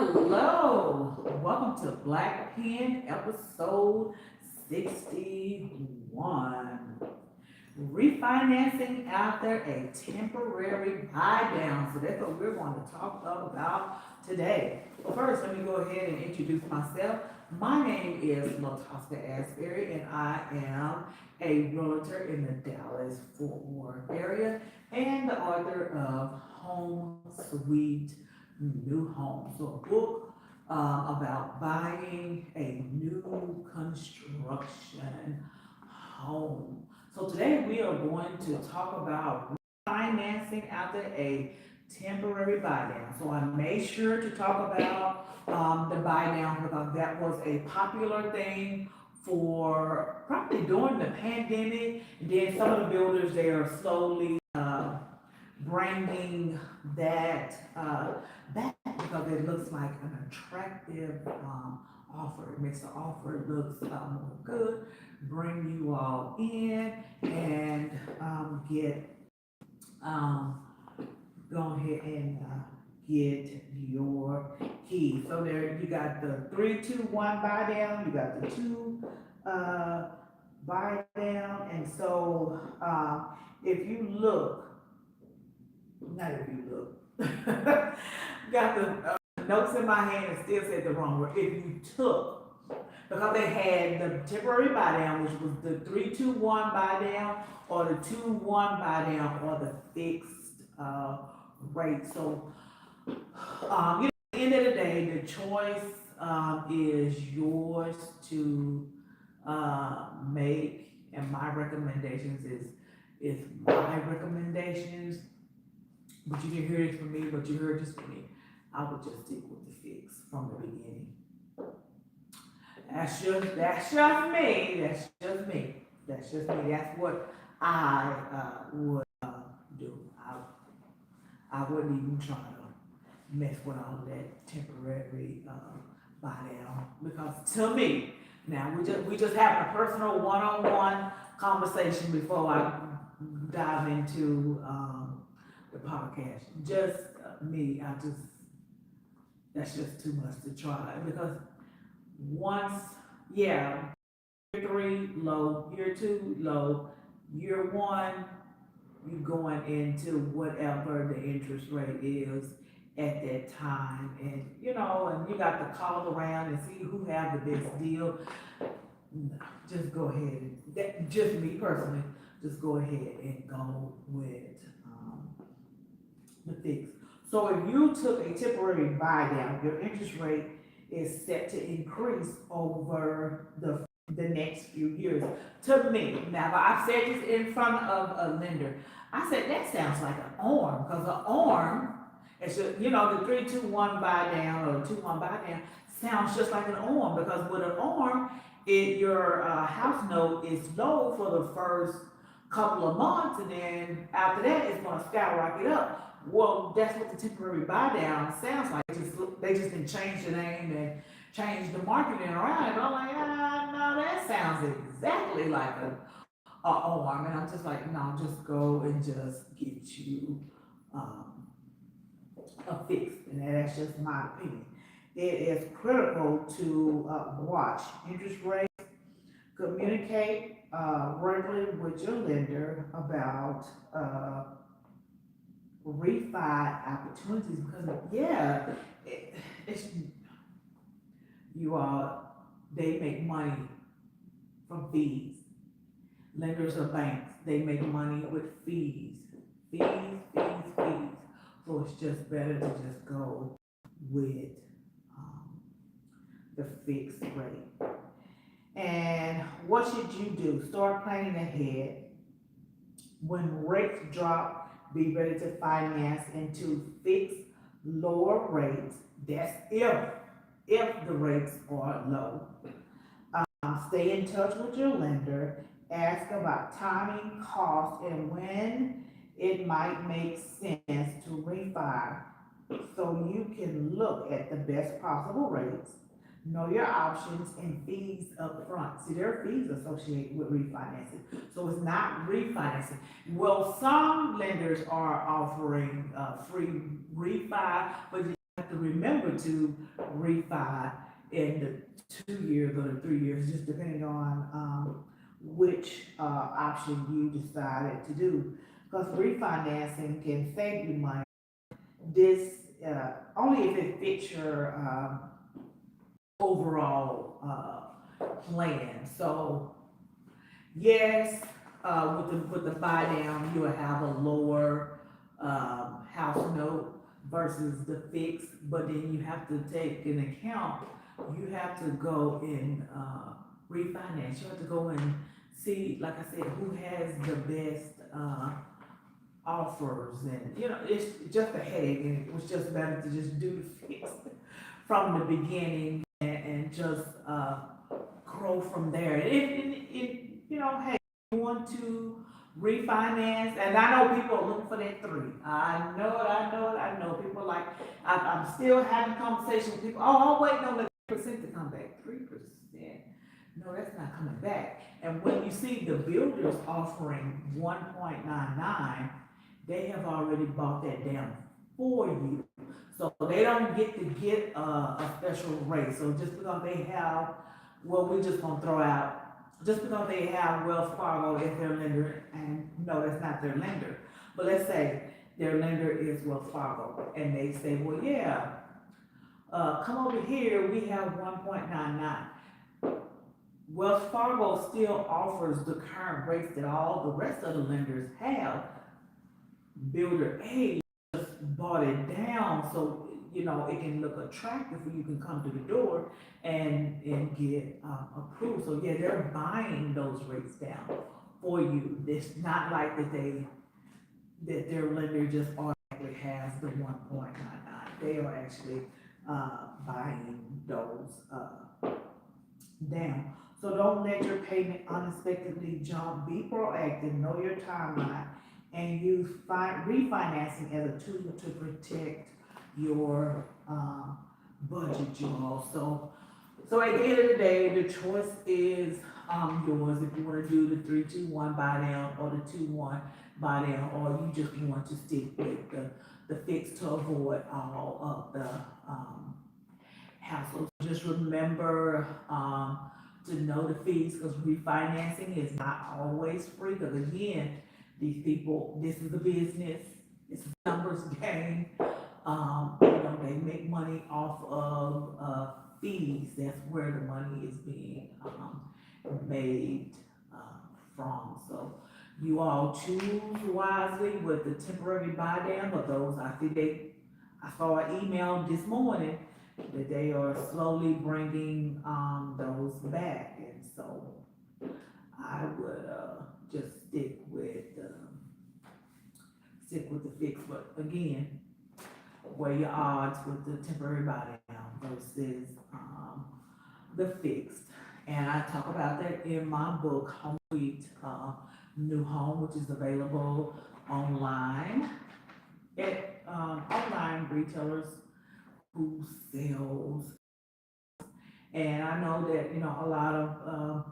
Hello, welcome to Blk Pen episode 61. Refinancing after a temporary buy down. So that's what we're going to talk about today. Well, first, let me go ahead and introduce myself. My name is Latosca Asberry, and I am a realtor in the Dallas-Fort Worth area and the author of Home Sweet New Home. So a book about buying a new construction home. So today we are going to talk about financing after a temporary buy down. So I made sure to talk about the buy down because that was a popular thing for probably during the pandemic. And then some of the builders, they are slowly bringing that back because it looks like an attractive offer. It makes the offer look more good, bring you all in, and get go ahead and get your key. So there you got the 3-2-1 buy down, you got the two buy down, and so if you look, not if you look, got the notes in my hand and still said the wrong word. If you took, because they had the temporary buy down, which was the 3-2-1 buy down, or the 2-1 buy down, or the fixed rate. So, at the end of the day, the choice is yours to make, and my recommendations is my recommendations. But you didn't hear this from me, but you heard this from me. I would just stick with the fix from the beginning. That's just me. That's just me. That's what I would do. I wouldn't even try to mess with all of that temporary buy down because to me, now we just having a personal one-on-one conversation before I dive into the podcast. Just me, that's just too much to try because once, yeah, year 3 low, year 2 low, year 1 you going into whatever the interest rate is at that time, and and you got to call around and see who have the best deal. No, just go ahead. Just me personally, just go ahead and go with the fix. So if you took a temporary buy down, your interest rate is set to increase over the next few years. To me, now I've said this in front of a lender. I said that sounds like an ARM because an ARM, it's just, the 3-2-1 buy down or 2-1 buy down sounds just like an ARM because with an ARM, your house note is low for the first couple of months, and then after that it's going to skyrocket up. Well, that's what the temporary buy down sounds like. They just didn't change the name and change the marketing around. But I'm like, no, that sounds exactly like a arm. And I'm just like, no, just go and just get you a fix. And that's just my opinion. It is critical to watch interest rates, communicate regularly with your lender about refi opportunities because it's you all, they make money from fees. Lenders or banks, they make money with fees. So it's just better to just go with the fixed rate. And what should you do? Start planning ahead. When rates drop, be ready to finance into fixed lower rates. That's if the rates are low. Stay in touch with your lender. Ask about timing, cost, and when it might make sense to refi so you can look at the best possible rates. Know your options and fees up front. See, there are fees associated with refinancing. So it's not refinancing. Well, some lenders are offering free refi, but have to remember to refi in the 2 years or the 3 years, just depending on, which, option you decided to do. Because refinancing can save you money. This, only if it fits your, overall, plan. So, yes, with the buy down, you'll have a lower, house note versus the fixed, but then you have to take in account, you have to go and, refinance, you have to go and see, like I said, who has the best, offers, and, it's just a headache, and it was just better to just do the fixed from the beginning, and just, grow from there. Hey, you want to refinance, and I know people are looking for that three. I know. People are like, I'm still having conversations with people. Oh, I'm waiting on the 3% to come back. 3%. No, that's not coming back. And when you see the builders offering 1.99, they have already bought that down for you. So they don't get to get a special rate. So just because they have, well, we're just gonna throw out, just because they have Wells Fargo as their lender, and no, that's not their lender. But let's say their lender is Wells Fargo, and they say, well, yeah, come over here, we have 1.99. Wells Fargo still offers the current rates that all the rest of the lenders have. Builder A bought it down, so it can look attractive for you can come to the door and get, approved. So yeah, they're buying those rates down for you. It's not like that their lender just automatically has the 1.99. They are actually, buying those, down. So don't let your payment unexpectedly jump. Be proactive, know your timeline, and use refinancing as a tool to protect your, budget, you all. So at the end of the day, the choice is, yours. If you want to do the 3-2-1 buy down, or the 2-1 buy down, or you just want to stick with the fix to avoid all of the, hassles. Just remember, to know the fees, because refinancing is not always free. Because again, these people, this is a business, it's a numbers game. They make money off of, fees. That's where the money is being, made, from. So you all choose wisely with the temporary buy down. But those, I saw an email this morning that they are slowly bringing, those back, and so I would, just stick with the fix. But again, weigh your odds with the temporary buy down versus, the fixed. And I talk about that in my book, Home Sweet, New Home, which is available online at, online retailers who sells. And I know that, a lot of,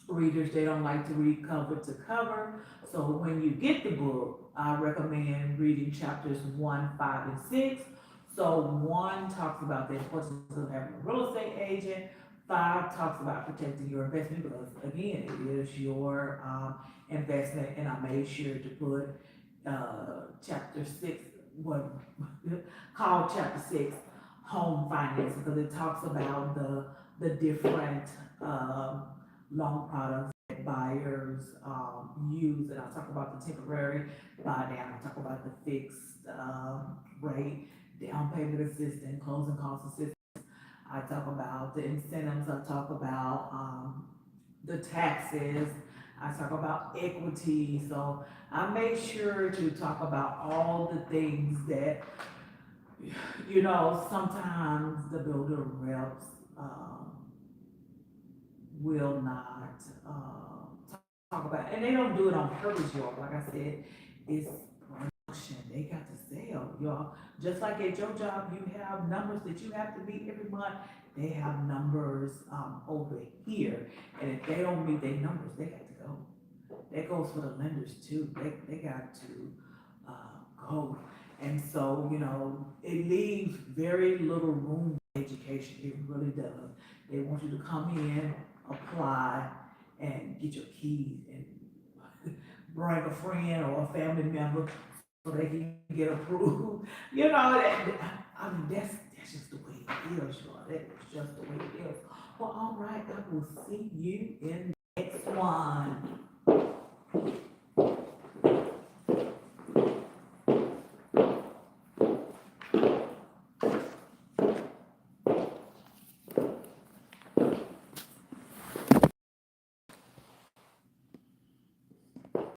readers, they don't like to read cover to cover. So when you get the book, I recommend reading chapters 1, 5, and 6. So 1 talks about the importance of having a real estate agent. 5 talks about protecting your investment, because again, it is your, investment. And I made sure to put, chapter 6, what called chapter 6, home finance, because it talks about the different, loan products that buyers, use. And I'll talk about the temporary buy down, I'll talk about the fixed, rate, down payment assistance, closing cost assistance. I talk about the incentives, I talk about, the taxes, I talk about equity. So I made sure to talk about all the things that, sometimes the builder reps, will not, talk about, and they don't do it on purpose, y'all. Like I said, it's production. They got to sell, y'all. Just like at your job, you have numbers that you have to meet every month. They have numbers, over here, and if they don't meet their numbers, they got to go. That goes for the lenders too. They got to, go. And so, it leaves very little room for education. It really does. They want you to come in, apply, and get your keys and bring a friend or a family member so they can get approved. I mean, that's just the way it is, y'all. That is just the way it is. Well, all right, I will see you in the next one.